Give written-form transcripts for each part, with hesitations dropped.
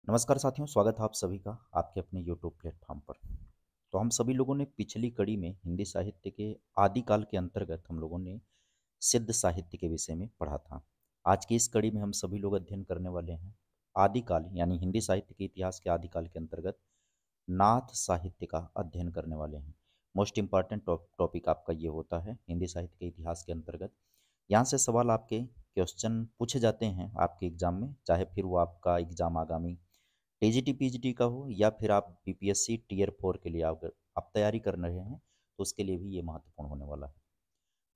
नमस्कार साथियों, स्वागत है आप सभी का आपके अपने यूट्यूब प्लेटफॉर्म पर। तो हम सभी लोगों ने पिछली कड़ी में हिंदी साहित्य के आदिकाल के अंतर्गत हम लोगों ने सिद्ध साहित्य के विषय में पढ़ा था। आज की इस कड़ी में हम सभी लोग अध्ययन करने वाले हैं आदिकाल यानी हिंदी साहित्य के इतिहास के आदिकाल के अंतर्गत नाथ साहित्य का अध्ययन करने वाले हैं। मोस्ट इम्पॉर्टेंट टॉपिक आपका ये होता है हिंदी साहित्य के इतिहास के अंतर्गत। यहाँ से सवाल आपके क्वेश्चन पूछे जाते हैं आपके एग्जाम में, चाहे फिर वो आपका एग्जाम आगामी टीजीटी पीजीटी का हो या फिर आप बीपीएससी टीयर 4 के लिए अगर आप तैयारी कर रहे हैं तो उसके लिए भी ये महत्वपूर्ण होने वाला है।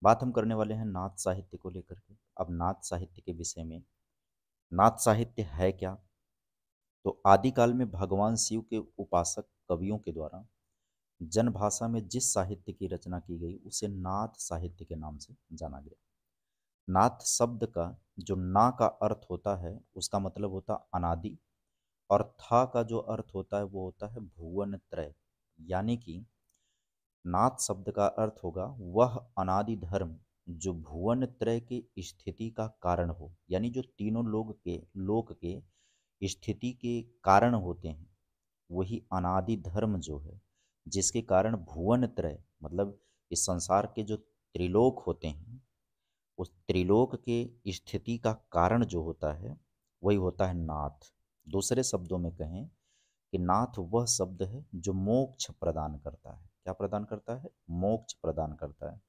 बात हम करने वाले हैं नाथ साहित्य को लेकर के। अब नाथ साहित्य के विषय में, नाथ साहित्य है क्या? तो आदिकाल में भगवान शिव के उपासक कवियों के द्वारा जनभाषा में जिस साहित्य की रचना की गई उसे नाथ साहित्य के नाम से जाना गया। नाथ शब्द का जो ना का अर्थ होता है उसका मतलब होता अनादि, और था का जो अर्थ होता है वो होता है भुवन त्रय। यानी कि नाथ शब्द का अर्थ होगा वह अनादि धर्म जो भुवन त्रय की स्थिति का कारण हो, यानी जो तीनों लोक के स्थिति के कारण होते हैं, वही अनादि धर्म जो है जिसके कारण भुवन त्रय मतलब इस संसार के जो त्रिलोक होते हैं उस त्रिलोक के स्थिति का कारण जो होता है वही होता है नाथ। दूसरे शब्दों में कहें कि नाथ वह शब्द है जो मोक्ष प्रदान करता है। क्या प्रदान करता है? मोक्ष प्रदान करता है।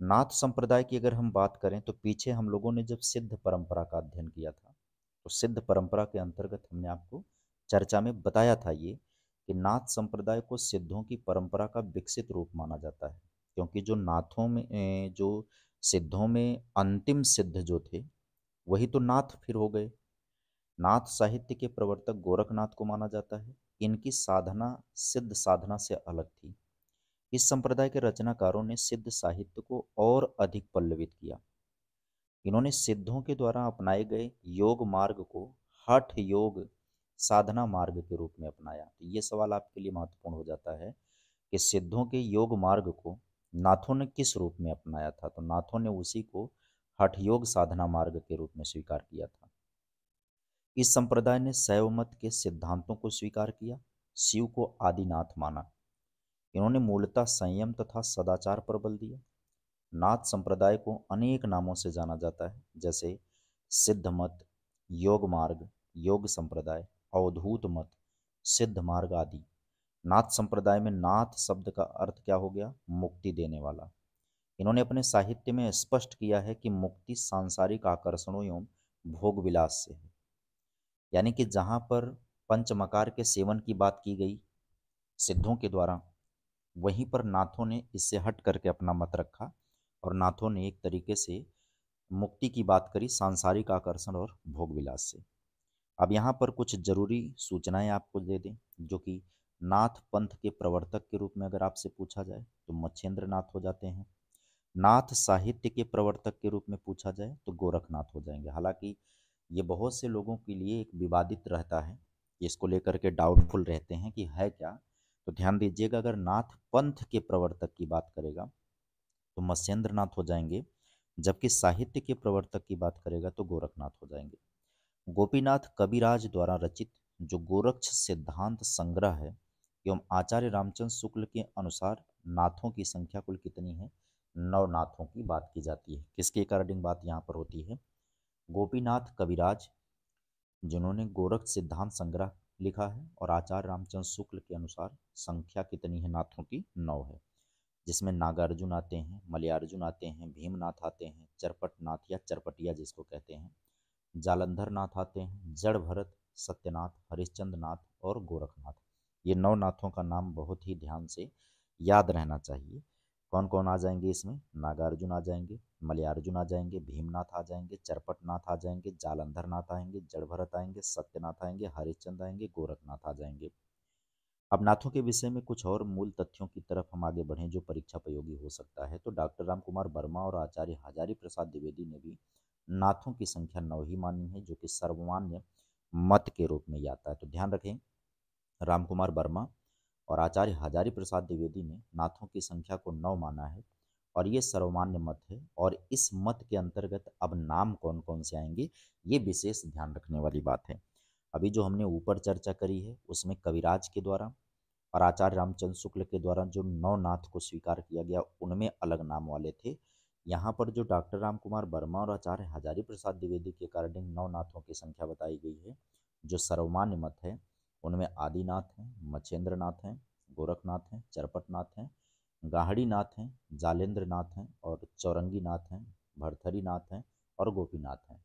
नाथ संप्रदाय की अगर हम बात करें तो पीछे हम लोगों ने जब सिद्ध परंपरा का अध्ययन किया था तो सिद्ध परंपरा के अंतर्गत हमने आपको चर्चा में बताया था ये कि नाथ संप्रदाय को सिद्धों की परंपरा का विकसित रूप माना जाता है, क्योंकि जो नाथों में जो सिद्धों में अंतिम सिद्ध जो थे वही तो नाथ फिर हो गए। नाथ साहित्य के प्रवर्तक गोरखनाथ को माना जाता है। इनकी साधना सिद्ध साधना से अलग थी। इस संप्रदाय के रचनाकारों ने सिद्ध साहित्य को और अधिक पल्लवित किया। इन्होंने सिद्धों के द्वारा अपनाए गए योग मार्ग को हठ योग साधना मार्ग के रूप में अपनाया। तो ये सवाल आपके लिए महत्वपूर्ण हो जाता है कि सिद्धों के योग मार्ग को नाथों ने किस रूप में अपनाया था? तो नाथों ने उसी को हठ योग साधना मार्ग के रूप में स्वीकार किया था। इस संप्रदाय ने शैव मत के सिद्धांतों को स्वीकार किया, शिव को आदिनाथ माना। इन्होंने मूलतः संयम तथा सदाचार पर बल दिया। नाथ संप्रदाय को अनेक नामों से जाना जाता है, जैसे सिद्ध मत, योग मार्ग, योग संप्रदाय, अवधूत मत, सिद्ध मार्ग आदि। नाथ संप्रदाय में नाथ शब्द का अर्थ क्या हो गया? मुक्ति देने वाला। इन्होंने अपने साहित्य में स्पष्ट किया है कि मुक्ति सांसारिक आकर्षणों एवं भोग विलास से है। यानी कि जहाँ पर पंचमकार के सेवन की बात की गई सिद्धों के द्वारा, वहीं पर नाथों ने इससे हट करके अपना मत रखा और नाथों ने एक तरीके से मुक्ति की बात करी सांसारिक आकर्षण और भोग विलास से। अब यहाँ पर कुछ जरूरी सूचनाएं आपको दे दें, जो कि नाथ पंथ के प्रवर्तक के रूप में अगर आपसे पूछा जाए तो मच्छेंद्र नाथ हो जाते हैं। नाथ साहित्य के प्रवर्तक के रूप में पूछा जाए तो गोरखनाथ हो जाएंगे। हालांकि ये बहुत से लोगों के लिए एक विवादित रहता है, इसको लेकर के डाउटफुल रहते हैं कि है क्या। तो ध्यान दीजिएगा, अगर नाथ पंथ के प्रवर्तक की बात करेगा तो मत्स्येंद्र नाथ हो जाएंगे, जबकि साहित्य के प्रवर्तक की बात करेगा तो गोरखनाथ हो जाएंगे। गोपीनाथ कविराज द्वारा रचित जो गोरक्ष सिद्धांत संग्रह है एवं आचार्य रामचंद्र शुक्ल के अनुसार नाथों की संख्या कुल कितनी है? 9 नाथों की बात की जाती है। किसके अकॉर्डिंग बात यहाँ पर होती है? गोपीनाथ कविराज जिन्होंने गोरक्ष सिद्धांत संग्रह लिखा है, और आचार्य रामचंद्र शुक्ल के अनुसार संख्या कितनी है नाथों की? 9 है। जिसमें नागार्जुन आते हैं, मलयार्जुन आते हैं, भीमनाथ आते हैं, चरपटनाथ या चरपटिया जिसको कहते हैं, जालंधर नाथ आते हैं, जड़ भरत, सत्यनाथ, हरिश्चंद्र नाथ और गोरखनाथ। ये 9 नाथों का नाम बहुत ही ध्यान से याद रहना चाहिए। कौन कौन आ जाएंगे इसमें? नागार्जुन आ जाएंगे, मलयार्जुन आ जाएंगे, भीमनाथ आ जाएंगे, चरपटनाथ आ जाएंगे, जालंधर नाथ आएंगे, जड़ भरत आएंगे, सत्यनाथ आएंगे, हरिश्चंद्र आएंगे, गोरखनाथ आ जाएंगे। अब नाथों के विषय में कुछ और मूल तथ्यों की तरफ हम आगे बढ़ें जो परीक्षा उपयोगी हो सकता है, तो डॉक्टर राम कुमार वर्मा और आचार्य हजारी प्रसाद द्विवेदी ने भी नाथों की संख्या 9 ही मानी है, जो कि सर्वमान्य मत के रूप में ही आता है। तो ध्यान रखें, राम कुमार वर्मा और आचार्य हजारी प्रसाद द्विवेदी ने नाथों की संख्या को 9 माना है और ये सर्वमान्य मत है। और इस मत के अंतर्गत अब नाम कौन कौन से आएंगे ये विशेष ध्यान रखने वाली बात है। अभी जो हमने ऊपर चर्चा करी है उसमें कविराज के द्वारा और आचार्य रामचंद्र शुक्ल के द्वारा जो नौ नाथ को स्वीकार किया गया उनमें अलग नाम वाले थे। यहाँ पर जो डॉक्टर राम कुमार वर्मा और आचार्य हजारी प्रसाद द्विवेदी के अकॉर्डिंग नौ नाथों की संख्या बताई गई है। जो सर्वमान्य मत है उनमें आदिनाथ हैं, मच्छेंद्र नाथ हैं, गोरखनाथ हैं, चरपटनाथ हैं, गाहड़ी नाथ हैं, जालेंद्र नाथ हैं और चौरंगी नाथ हैं, भरथरी नाथ हैं और गोपीनाथ हैं।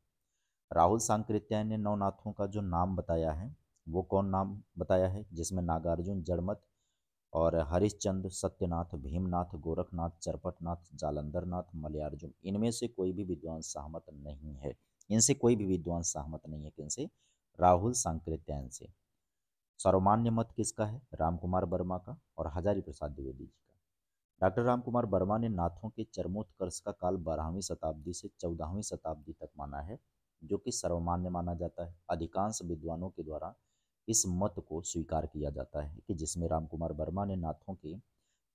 राहुल सांकृत्याय ने नौ नाथों का जो नाम बताया है वो कौन नाम बताया है, जिसमें नागार्जुन जड़मत और हरिश्चंद्र, सत्यनाथ, भीमनाथ, गोरखनाथ, चरपटनाथ, जालंधरनाथ, मलयार्जुन, इनमें से कोई भी विद्वान सहमत नहीं है। इनसे कोई भी विद्वान सहमत नहीं है। किनसे? राहुल सांकृत्यायन से। सर्वमान्य मत किसका है? रामकुमार वर्मा का और हजारी प्रसाद द्विवेदी जी का। डॉक्टर रामकुमार वर्मा ने नाथों के चरमोत्कर्ष का काल 12वीं शताब्दी से 14वीं शताब्दी तक माना है, जो कि सर्वमान्य माना जाता है। अधिकांश विद्वानों के द्वारा इस मत को स्वीकार किया जाता है कि जिसमें रामकुमार वर्मा ने नाथों के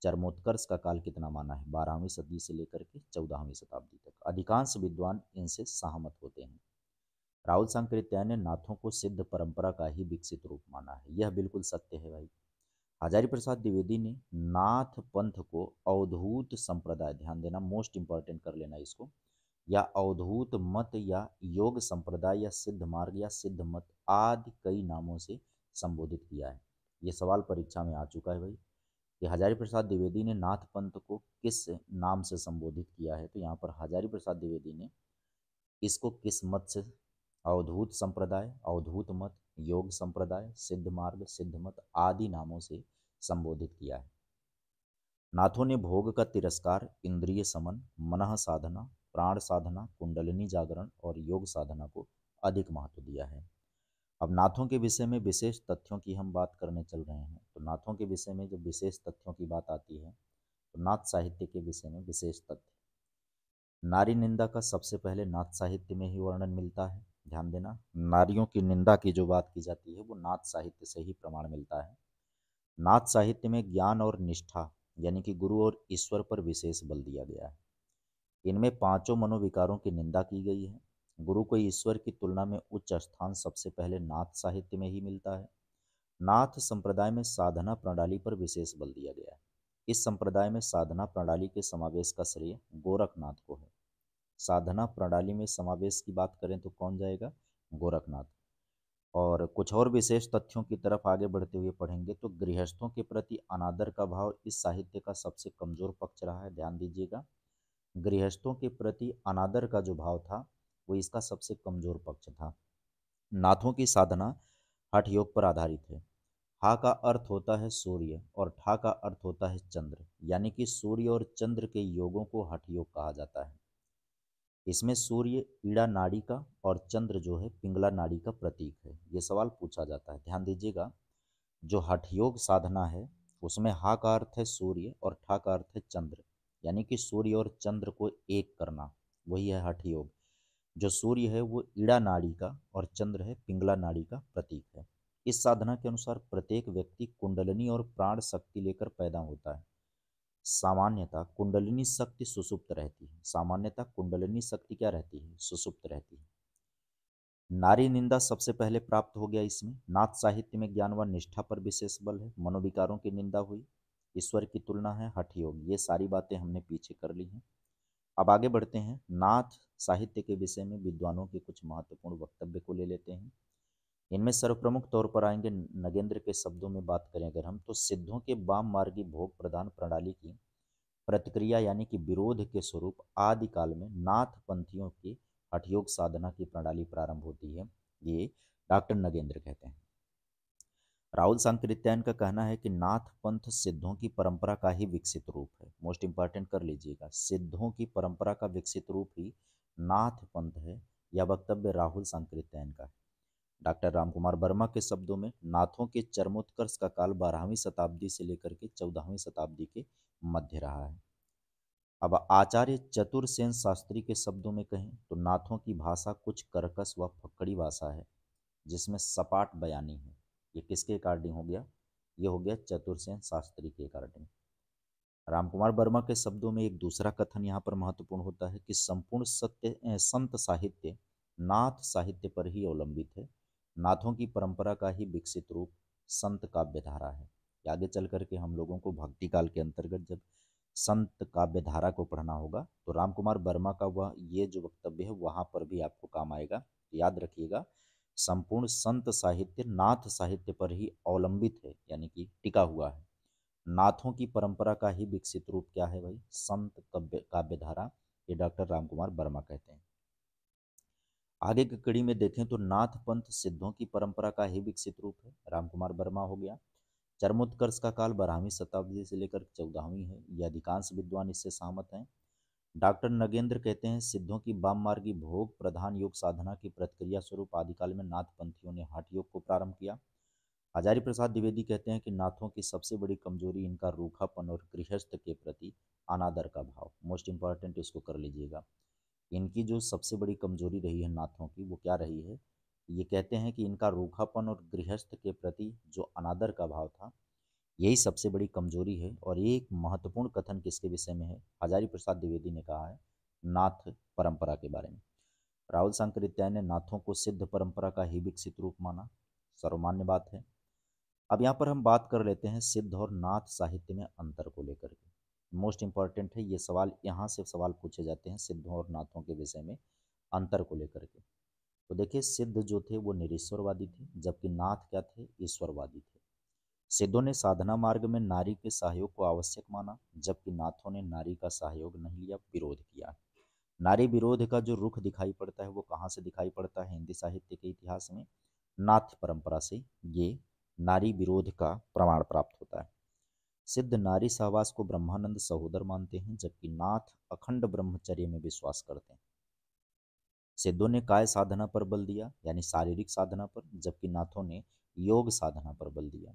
चरमोत्कर्ष का काल कितना माना है, 12वीं सदी से लेकर के 14वीं शताब्दी तक। अधिकांश विद्वान इनसे सहमत होते हैं। राहुल सांकृत्यायन ने नाथों को सिद्ध परंपरा का ही विकसित रूप माना है। यह बिल्कुल सत्य है भाई। हजारी प्रसाद द्विवेदी ने नाथ पंथ को अवधूत संप्रदाय, ध्यान देना, मोस्ट इंपॉर्टेंट कर लेना इसको, या अवधूत मत या योग संप्रदाय या सिद्ध मार्ग या सिद्ध मत आदि कई नामों से संबोधित किया है। ये सवाल परीक्षा में आ चुका है भाई कि हजारी प्रसाद द्विवेदी ने नाथ पंथ को किस नाम से संबोधित किया है। तो यहाँ पर हजारी प्रसाद द्विवेदी ने इसको किस मत से, अवधूत संप्रदाय, अवधूत मत, योग संप्रदाय, सिद्ध मार्ग, सिद्ध मत आदि नामों से संबोधित किया है। नाथों ने भोग का तिरस्कार, इंद्रिय समन, मनः साधना, प्राण साधना, कुंडलिनी जागरण और योग साधना को अधिक महत्व दिया है। अब नाथों के विषय में विशेष तथ्यों की हम बात करने चल रहे हैं। तो नाथों के विषय में जब विशेष तथ्यों की बात आती है तो नाथ साहित्य के विषय में विशेष तथ्य, नारी निंदा का सबसे पहले नाथ साहित्य में ही वर्णन मिलता है। ध्यान देना, नारियों की निंदा की जो बात की जाती है वो नाथ साहित्य से ही प्रमाण मिलता है। नाथ साहित्य में ज्ञान और निष्ठा यानी कि गुरु और ईश्वर पर विशेष बल दिया गया है। इनमें पांचों मनोविकारों की निंदा की गई है। गुरु को ईश्वर की तुलना में उच्च स्थान सबसे पहले नाथ साहित्य में ही मिलता है। नाथ संप्रदाय में साधना प्रणाली पर विशेष बल दिया गया है। इस संप्रदाय में साधना प्रणाली के समावेश का श्रेय गोरखनाथ को है। साधना प्रणाली में समावेश की बात करें तो कौन जाएगा? गोरखनाथ। और कुछ और विशेष तथ्यों की तरफ आगे बढ़ते हुए पढ़ेंगे तो गृहस्थों के प्रति अनादर का भाव इस साहित्य का सबसे कमजोर पक्ष रहा है। ध्यान दीजिएगा, गृहस्थों के प्रति अनादर का जो भाव था वो इसका सबसे कमजोर पक्ष था। नाथों की साधना हठ योग पर आधारित है। हा का अर्थ होता है सूर्य और ठा का अर्थ होता है चंद्र, यानी कि सूर्य और चंद्र के योगों को हठ योग कहा जाता है। इसमें सूर्य ईड़ा नाड़ी का और चंद्र जो है पिंगला नाड़ी का प्रतीक है। ये सवाल पूछा जाता है, ध्यान दीजिएगा। जो हठ योग साधना है उसमें हा का अर्थ है सूर्य और ठा का अर्थ है चंद्र, यानी कि सूर्य और चंद्र को एक करना, वही है हठ योग। जो सूर्य है वो ईड़ा नाड़ी का और चंद्र है पिंगला नाड़ी का प्रतीक है। इस साधना के अनुसार प्रत्येक व्यक्ति कुंडलिनी और प्राण शक्ति लेकर पैदा होता है। सामान्यतः कुंडलिनी शक्ति सुसुप्त रहती है। सामान्यतः कुंडलिनी शक्ति क्या रहती है? सुसुप्त रहती है। नारी निंदा सबसे पहले प्राप्त हो गया इसमें। नाथ साहित्य में ज्ञान व निष्ठा पर विशेष बल है। मनोविकारों की निंदा हुई, ईश्वर की तुलना है, हठ योग, ये सारी बातें हमने पीछे कर ली हैं। अब आगे बढ़ते हैं, नाथ साहित्य के विषय में विद्वानों के कुछ महत्वपूर्ण वक्तव्य को ले लेते हैं। इनमें सर्वप्रमुख तौर पर आएंगे नगेंद्र के शब्दों में बात करें अगर हम तो सिद्धों के वाम मार्गी भोग प्रदान प्रणाली की प्रतिक्रिया यानी कि विरोध के स्वरूप आदि काल में नाथ पंथियों की हठयोग साधना की प्रणाली प्रारंभ होती है। ये डॉक्टर नगेंद्र कहते हैं। राहुल सांकृत्यायन का कहना है कि नाथ पंथ सिद्धों की परंपरा का ही विकसित रूप है। मोस्ट इंपॉर्टेंट कर लीजिएगा, सिद्धों की परंपरा का विकसित रूप ही नाथ पंथ है। यह वक्तव्य राहुल सांकृत्यायन का है। डॉक्टर रामकुमार वर्मा के शब्दों में नाथों के चरमोत्कर्ष का काल 12वीं शताब्दी से लेकर के 14वीं शताब्दी के मध्य रहा है। अब आचार्य चतुरसेन शास्त्री के शब्दों में कहें तो नाथों की भाषा कुछ कर्कश व फक्कड़ी भाषा है जिसमें सपाट बयानी है। ये किसके अकॉर्डिंग हो गया? ये हो गया चतुरसेन शास्त्री के अकॉर्डिंग। रामकुमार वर्मा के शब्दों में एक दूसरा कथन यहाँ पर महत्वपूर्ण होता है कि संपूर्ण संत साहित्य नाथ साहित्य पर ही अवलंबित है। नाथों की परंपरा का ही विकसित रूप संत काव्य धारा है। आगे चल करके हम लोगों को भक्ति काल के अंतर्गत जब संत काव्य धारा को पढ़ना होगा तो राम कुमार वर्मा का वह ये जो वक्तव्य है वहां पर भी आपको काम आएगा। याद रखिएगा, संपूर्ण संत साहित्य नाथ साहित्य पर ही अवलंबित है, यानी कि टिका हुआ है। नाथों की परंपरा का ही विकसित रूप क्या है भाई? संत काव्य काव्य धारा। ये डॉक्टर राम कुमार वर्मा कहते हैं। आगे की कड़ी में देखें तो नाथ पंथ सिद्धों की परंपरा का ही विकसित रूप है, राम कुमार वर्मा हो गया। चरमोत्कर्ष का काल 12वीं शताब्दी से लेकर 14वीं है, ये अधिकांश विद्वान इससे सहमत हैं। डॉक्टर नगेंद्र कहते हैं सिद्धों की वाम मार्गी भोग प्रधान योग साधना की प्रतिक्रिया स्वरूप आदिकाल में नाथ पंथियों ने हठ योग को प्रारंभ किया। हजारी प्रसाद द्विवेदी कहते हैं कि नाथों की सबसे बड़ी कमजोरी इनका रूखापन और गृहस्थ के प्रति अनादर का भाव। मोस्ट इंपॉर्टेंट, इसको कर लीजिएगा। इनकी जो सबसे बड़ी कमजोरी रही है नाथों की, वो क्या रही है? ये कहते हैं कि इनका रूखापन और गृहस्थ के प्रति जो अनादर का भाव था, यही सबसे बड़ी कमजोरी है। और ये एक महत्वपूर्ण कथन किसके विषय में है? हजारी प्रसाद द्विवेदी ने कहा है नाथ परंपरा के बारे में। राहुल सांकृत्यायन ने नाथों को सिद्ध परंपरा का ही विकसित रूप माना, सर्वमान्य बात है। अब यहाँ पर हम बात कर लेते हैं सिद्ध और नाथ साहित्य में अंतर को लेकर के। मोस्ट इंपॉर्टेंट है ये सवाल, यहाँ से सवाल पूछे जाते हैं सिद्धों और नाथों के विषय में अंतर को लेकर के। तो देखिए, सिद्ध जो थे वो निरीश्वरवादी थे, जबकि नाथ क्या थे? ईश्वरवादी थे। सिद्धों ने साधना मार्ग में नारी के सहयोग को आवश्यक माना, जबकि नाथों ने नारी का सहयोग नहीं लिया, विरोध किया। नारी विरोध का जो रुख दिखाई पड़ता है वो कहाँ से दिखाई पड़ता है हिंदी साहित्य के इतिहास में? नाथ परंपरा से ये नारी विरोध का प्रमाण प्राप्त होता है। सिद्ध नारी सहवास को ब्रह्मानंद सहोदर मानते हैं, जबकि नाथ अखंड ब्रह्मचर्य में विश्वास करते हैं। सिद्धों ने काय साधना पर बल दिया, यानी शारीरिक साधना पर, जबकि नाथों ने योग साधना पर बल दिया।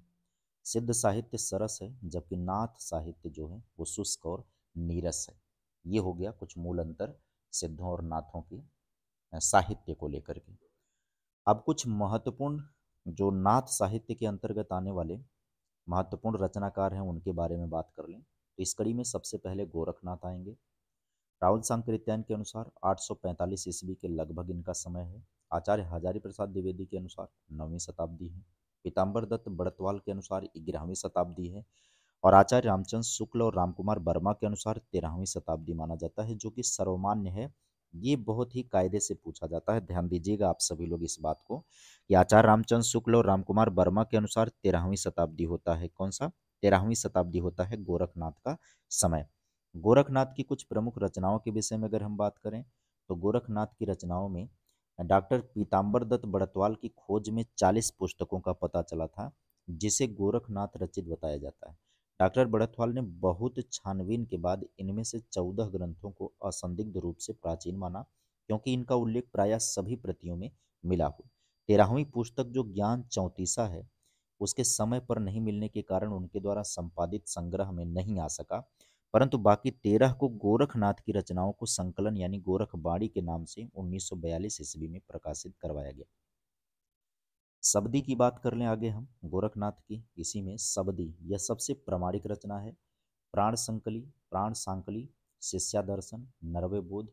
सिद्ध साहित्य सरस है, जबकि नाथ साहित्य जो है वो शुष्क और नीरस है। ये हो गया कुछ मूल अंतर सिद्धों और नाथों की साहित्य को लेकर के। अब कुछ महत्वपूर्ण जो नाथ साहित्य के अंतर्गत आने वाले महत्वपूर्ण रचनाकार हैं उनके बारे में बात कर लें तो इस कड़ी में सबसे पहले गोरखनाथ आएंगे। राहुल सांकृत्यायन के अनुसार 845 ईस्वी के लगभग इनका समय है। आचार्य हजारी प्रसाद द्विवेदी के अनुसार 9वीं शताब्दी है। पीताम्बर दत्त बड़तवाल के अनुसार 11वीं शताब्दी है। और आचार्य रामचंद्र शुक्ल और रामकुमार वर्मा के अनुसार 13वीं शताब्दी माना जाता है, जो कि सर्वमान्य है। ये बहुत ही कायदे से पूछा जाता है, ध्यान दीजिएगा आप सभी लोग इस बात को कि आचार्य रामचंद्र शुक्ल और रामकुमार वर्मा के अनुसार 13वीं शताब्दी होता है। कौन सा? 13वीं शताब्दी होता है गोरखनाथ का समय। गोरखनाथ की कुछ प्रमुख रचनाओं के विषय में अगर हम बात करें तो गोरखनाथ की रचनाओं में डॉक्टर पीताम्बर दत्त बड़तवाल की खोज में 40 पुस्तकों का पता चला था, जिसे गोरखनाथ रचित बताया जाता है। डॉक्टर बड़तवाल ने बहुत छानबीन के बाद इनमें से 14 ग्रंथों को असंदिग्ध रूप से प्राचीन माना, क्योंकि इनका उल्लेख प्रायः सभी प्रतियों में मिला हो। 13वीं पुस्तक जो ज्ञान चौतीसा है, उसके समय पर नहीं मिलने के कारण उनके द्वारा संपादित संग्रह में नहीं आ सका, परंतु बाकी 13 को गोरखनाथ की रचनाओं को संकलन यानी गोरखबाड़ी के नाम से 1942 ईस्वी में प्रकाशित करवाया गया। सब्दी की बात कर लें आगे हम गोरखनाथ की, इसी में सब्दी यह सबसे प्रामाणिक रचना है। प्राण संकली, प्राण सांकली, शिष्यादर्शन, नरवे बोध,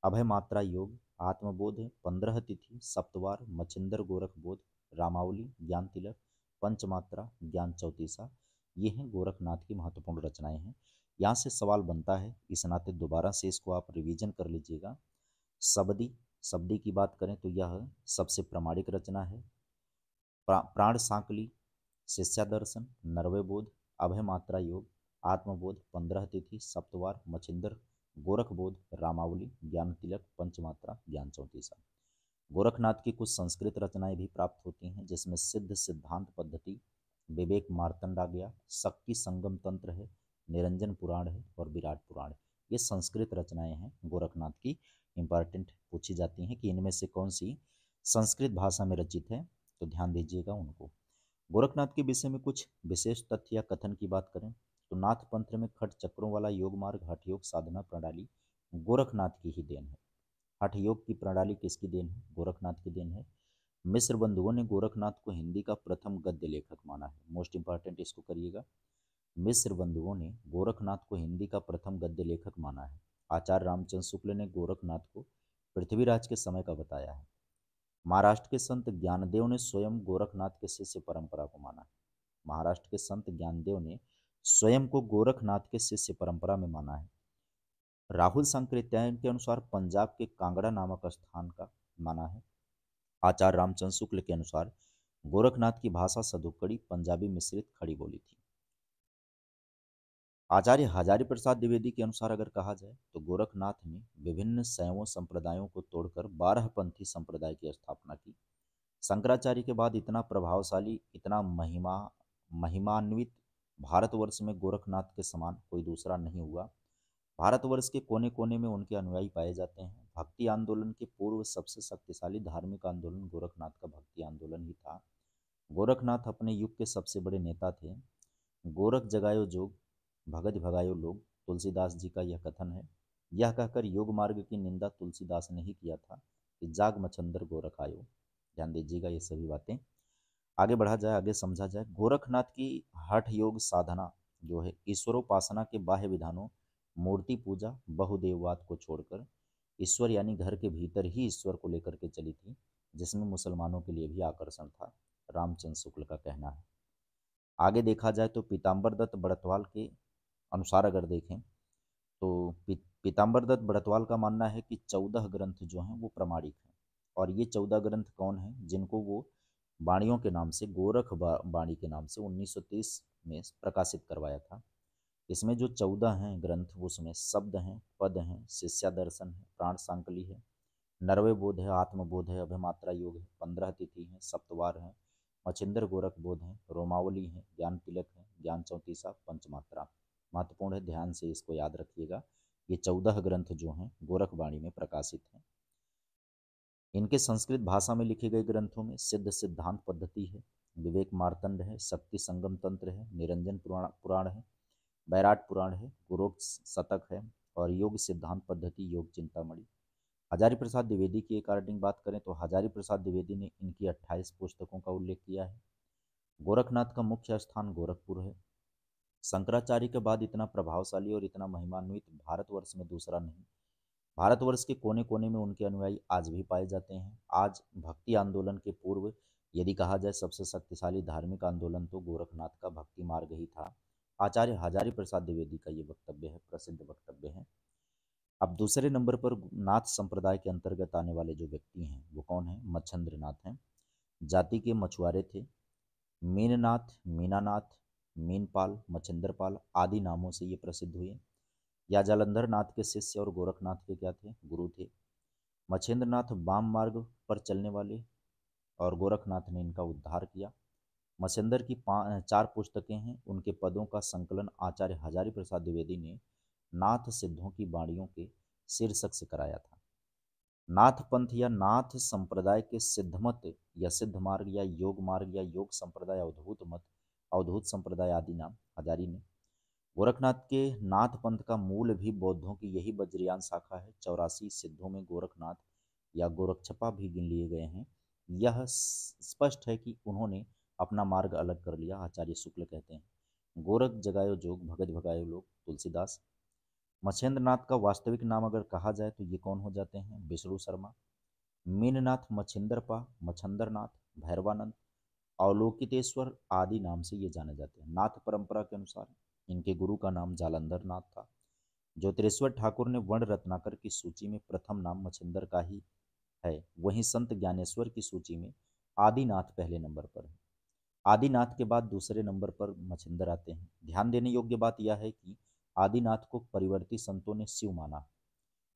अभय मात्रा योग, आत्मबोध, 15 तिथि, सप्तवार, मचिंदर गोरख बोध, रामावली, ज्ञान तिलक, पंचमात्रा, ज्ञान चौतीसा, ये हैं गोरखनाथ की महत्वपूर्ण रचनाएं हैं। यहाँ से सवाल बनता है, इस नाते दोबारा से इसको आप रिवीजन कर लीजिएगा। सब्दी, सब्दी की बात करें तो यह सबसे प्रामाणिक रचना है। प्राण सांकली, शिष्यादर्शन, नरवे बोध, अभय मात्रा योग, आत्मबोध, 15 तिथि, सप्तवार, मचिंदर गोरख बोध, रामावली, ज्ञान तिलक, पंचमात्रा, ज्ञान चौतीसा। गोरखनाथ की कुछ संस्कृत रचनाएं भी प्राप्त होती हैं, जिसमें सिद्ध सिद्धांत पद्धति, विवेक मार्तंड आ गया, शक्ति संगम तंत्र है, निरंजन पुराण है और विराट पुराण है। ये संस्कृत रचनाएं हैं गोरखनाथ की। इंपॉर्टेंट पूछी जाती हैं कि इनमें से कौन सी संस्कृत भाषा में रचित है, तो ध्यान दीजिएगा उनको। गोरखनाथ के विषय में कुछ विशेष तथ्य या कथन की बात करें तो नाथ पंथ में खट चक्रों वाला योग मार्ग हठ योग साधना प्रणाली गोरखनाथ की ही देन है। हठ योग की प्रणाली किसकी देन है? गोरखनाथ की देन है। मिस्र बंधुओं ने गोरखनाथ को हिंदी का प्रथम गद्य लेखक माना है। मोस्ट इंपॉर्टेंट, इसको करिएगा। मिस्र बंधुओं ने गोरखनाथ को हिंदी का प्रथम गद्य लेखक माना है। आचार्य रामचंद्र शुक्ल ने गोरखनाथ को पृथ्वीराज के समय का बताया है। महाराष्ट्र के संत ज्ञानदेव ने स्वयं गोरखनाथ के शिष्य परंपरा को माना है। महाराष्ट्र के संत ज्ञानदेव ने स्वयं को गोरखनाथ के शिष्य परंपरा में माना है। राहुल सांकृत्यायन के अनुसार पंजाब के कांगड़ा नामक स्थान का माना है। आचार्य रामचंद्र शुक्ल के अनुसार गोरखनाथ की भाषा सदुक्कड़ी पंजाबी मिश्रित खड़ी बोली थी। आचार्य हजारी प्रसाद द्विवेदी के अनुसार अगर कहा जाए तो गोरखनाथ ने विभिन्न शैव संप्रदायों को तोड़कर 12 पंथी संप्रदाय की स्थापना की। शंकराचार्य के बाद इतना प्रभावशाली, इतना महिमान्वित भारतवर्ष में गोरखनाथ के समान कोई दूसरा नहीं हुआ। भारतवर्ष के कोने कोने में उनके अनुयायी पाए जाते हैं। भक्ति आंदोलन के पूर्व सबसे शक्तिशाली धार्मिक आंदोलन गोरखनाथ का भक्ति आंदोलन ही था। गोरखनाथ अपने युग के सबसे बड़े नेता थे। गोरख जगायो जोग, भगत भगायो लोग, तुलसीदास जी का यह कथन है। यह कहकर योग मार्ग की निंदा तुलसीदास ने ही किया था कि जाग मछंदर गोरख आयो। ध्यान दीजिएगा ये सभी बातें। आगे बढ़ा जाए, आगे समझा जाए। गोरखनाथ की हठ योग साधना जो है ईश्वरोपासना के बाह्य विधानों, मूर्ति पूजा, बहुदेववाद को छोड़कर ईश्वर यानी घर के भीतर ही ईश्वर को लेकर के चली थी, जिसमें मुसलमानों के लिए भी आकर्षण था, रामचंद्र शुक्ल का कहना है। आगे देखा जाए तो पीताम्बर दत्त बड़तवाल के अनुसार अगर देखें तो पीताम्बर दत्त बड़तवाल का मानना है कि 14 ग्रंथ जो हैं वो प्रमाणिक हैं। और ये 14 ग्रंथ कौन हैं, जिनको वो बाणियों के नाम से, गोरख बाणी के नाम से 1930 में प्रकाशित करवाया था। इसमें जो 14 हैं ग्रंथ, उसमें शब्द हैं, पद हैं, शिष्यादर्शन है, प्राण सांकली है, नरवे बोध है, आत्मबोध है, अभिमात्रा योग है, 15 तिथि है, सप्तवार है, मच्छिंद्र गोरख बोध है, रोमावली है, ज्ञान तिलक है, ज्ञान चौतीसा, पंचमात्रा। महत्वपूर्ण है, ध्यान से इसको याद रखिएगा। ये 14 ग्रंथ जो हैं गोरखवाणी में प्रकाशित हैं। इनके संस्कृत भाषा में लिखे गए ग्रंथों में सिद्ध सिद्धांत पद्धति है, विवेक मार्तंड है, शक्ति संगम तंत्र है, निरंजन पुराण है, बैराट पुराण है, गुरोक्त शतक है और योग सिद्धांत पद्धति, योग चिंतामणि। हजारी प्रसाद द्विवेदी की अकॉर्डिंग बात करें तो हजारी प्रसाद द्विवेदी ने इनकी 28 पुस्तकों का उल्लेख किया है। गोरखनाथ का मुख्य स्थान गोरखपुर है। शंकराचार्य के बाद इतना प्रभावशाली और इतना महिमान्वित भारतवर्ष में दूसरा नहीं। भारतवर्ष के कोने कोने में उनके अनुयायी आज भी पाए जाते हैं। आज भक्ति आंदोलन के पूर्व यदि कहा जाए सबसे शक्तिशाली धार्मिक आंदोलन तो गोरखनाथ का भक्ति मार्ग ही था। आचार्य हजारी प्रसाद द्विवेदी का ये वक्तव्य है, प्रसिद्ध वक्तव्य है। अब दूसरे नंबर पर नाथ संप्रदाय के अंतर्गत आने वाले जो व्यक्ति हैं वो कौन है? मच्छंद्र नाथ हैं। जाति के मछुआरे थे। मीननाथ, मीनानाथ, मीनपाल, मच्छिंद्रपाल आदि नामों से ये प्रसिद्ध हुए। या जालंधर नाथ के शिष्य और गोरखनाथ के क्या थे? गुरु थे। मच्छिंद्रनाथ वाम मार्ग पर चलने वाले और गोरखनाथ ने इनका उद्धार किया। मच्छिंद्र की 4 पुस्तकें हैं। उनके पदों का संकलन आचार्य हजारी प्रसाद द्विवेदी ने नाथ सिद्धों की बाणियों के शीर्षक से कराया था। नाथ पंथ या नाथ संप्रदाय के सिद्धमत या सिद्ध मार्ग या योग संप्रदाय, अवधूत मत, अवधूत संप्रदाय आदि नाम हजारी ने। गोरखनाथ के नाथ पंथ का मूल भी बौद्धों की यही वज्रयान शाखा है। 84 सिद्धों में गोरखनाथ या गोरक्षपा भी गिन लिए गए हैं। यह स्पष्ट है कि उन्होंने अपना मार्ग अलग कर लिया। आचार्य शुक्ल कहते हैं गोरख जगायो जोग, भगत भगायो लोग, तुलसीदास। मच्छेंद्रनाथ का वास्तविक नाम अगर कहा जाए तो ये कौन हो जाते हैं? विष्णु शर्मा। मीननाथ, मच्छिंद्रपा, मच्छंद्रनाथ, भैरवानंद, अवलोकितेश्वर आदि नाम से ये जाने जाते हैं। नाथ परंपरा के अनुसार इनके गुरु का नाम जालंधर नाथ था। ज्योतिरेश्वर ठाकुर ने वर्ण रत्नाकर की सूची में प्रथम नाम मच्छिंद्र का ही है। वहीं संत ज्ञानेश्वर की सूची में आदिनाथ पहले नंबर पर है। आदिनाथ के बाद दूसरे नंबर पर मच्छिंद्र आते हैं। ध्यान देने योग्य बात यह है कि आदिनाथ को परिवर्ती संतों ने शिव माना।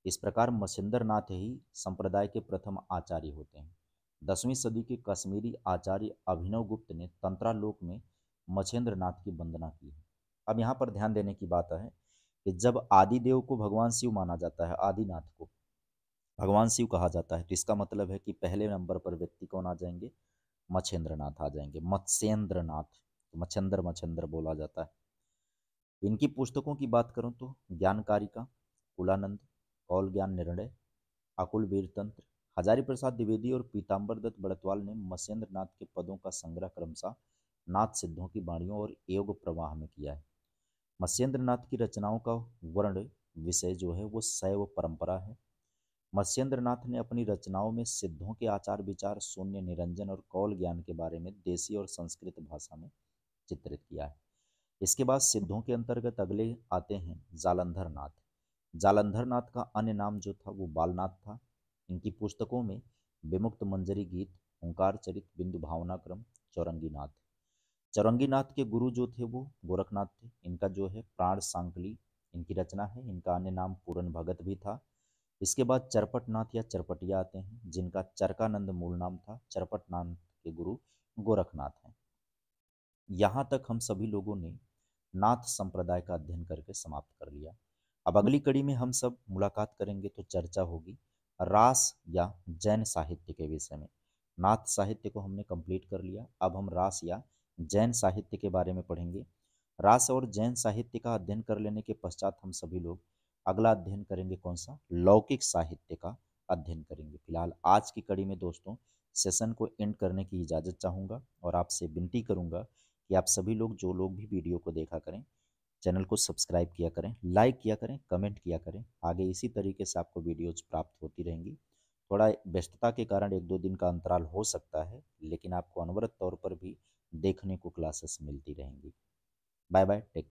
इस प्रकार मच्छिंद्र नाथ ही संप्रदाय के प्रथम आचार्य होते हैं। 10वीं सदी के कश्मीरी आचार्य अभिनव गुप्त ने तंत्रालोक में मच्छिंद्र नाथ की वंदना की है। अब यहाँ पर ध्यान देने की बात है कि जब आदिदेव को भगवान शिव माना जाता है, आदिनाथ को भगवान शिव कहा जाता है, तो इसका मतलब है कि पहले नंबर पर व्यक्ति कौन आ जाएंगे? मच्छिंद्र नाथ आ जाएंगे। मत्स्येंद्र नाथ, तो मच्छिंद्र मच्छिंद्र बोला जाता है। इनकी पुस्तकों की बात करूं तो ज्ञानकारिका, कुलानंद, कौल ज्ञान निर्णय, अकुल वीरतंत्र। हजारी प्रसाद द्विवेदी और पीताम्बर दत्त बड़तवाल ने मत्स्येंद्र नाथ के पदों का संग्रह क्रमशः नाथ सिद्धों की वाणियों और योग प्रवाह में किया है। मत्स्येंद्र नाथ की रचनाओं का वर्ण विषय जो है वो शैव परंपरा है। मत्स्येंद्र नाथ ने अपनी रचनाओं में सिद्धों के आचार विचार, शून्य, निरंजन और कौल ज्ञान के बारे में देसी और संस्कृत भाषा में चित्रित किया है। इसके बाद सिद्धों के अंतर्गत अगले आते हैं जालंधर नाथ। जालंधर नाथ का अन्य नाम जो था वो बालनाथ था। इनकी पुस्तकों में विमुक्त मंजरी गीत, ओंकार चरित, बिंदु भावनाक्रम, चौरंगी नाथ। चौरंगी नाथ के गुरु जो थे वो गोरखनाथ थे। इनका जो है प्राण सांकली इनकी रचना है। इनका अन्य नाम पूरन भगत भी था। इसके बाद चरपटनाथ या चरपटिया आते हैं, जिनका चरकानंद मूल नाम था। चरपटनाथ के गुरु गोरखनाथ हैं। यहाँ तक हम सभी लोगों ने नाथ संप्रदाय का अध्ययन करके समाप्त कर लिया। अब अगली कड़ी में हम सब मुलाकात करेंगे तो चर्चा होगी रास या जैन साहित्य के विषय में। नाथ साहित्य को हमने कंप्लीट कर लिया, अब हम रास या जैन साहित्य के बारे में पढ़ेंगे। रास और जैन साहित्य का अध्ययन कर लेने के पश्चात हम सभी लोग अगला अध्ययन करेंगे कौन सा, लौकिक साहित्य का अध्ययन करेंगे। फिलहाल आज की कड़ी में दोस्तों सेशन को एंड करने की इजाज़त चाहूँगा और आपसे विनती करूँगा कि आप सभी लोग जो लोग भी वीडियो को देखा करें, चैनल को सब्सक्राइब किया करें, लाइक किया करें, कमेंट किया करें। आगे इसी तरीके से आपको वीडियोज प्राप्त होती रहेंगी। थोड़ा व्यस्तता के कारण एक दो दिन का अंतराल हो सकता है, लेकिन आपको अनवरत तौर पर भी देखने को क्लासेस मिलती रहेंगी। Bye bye, take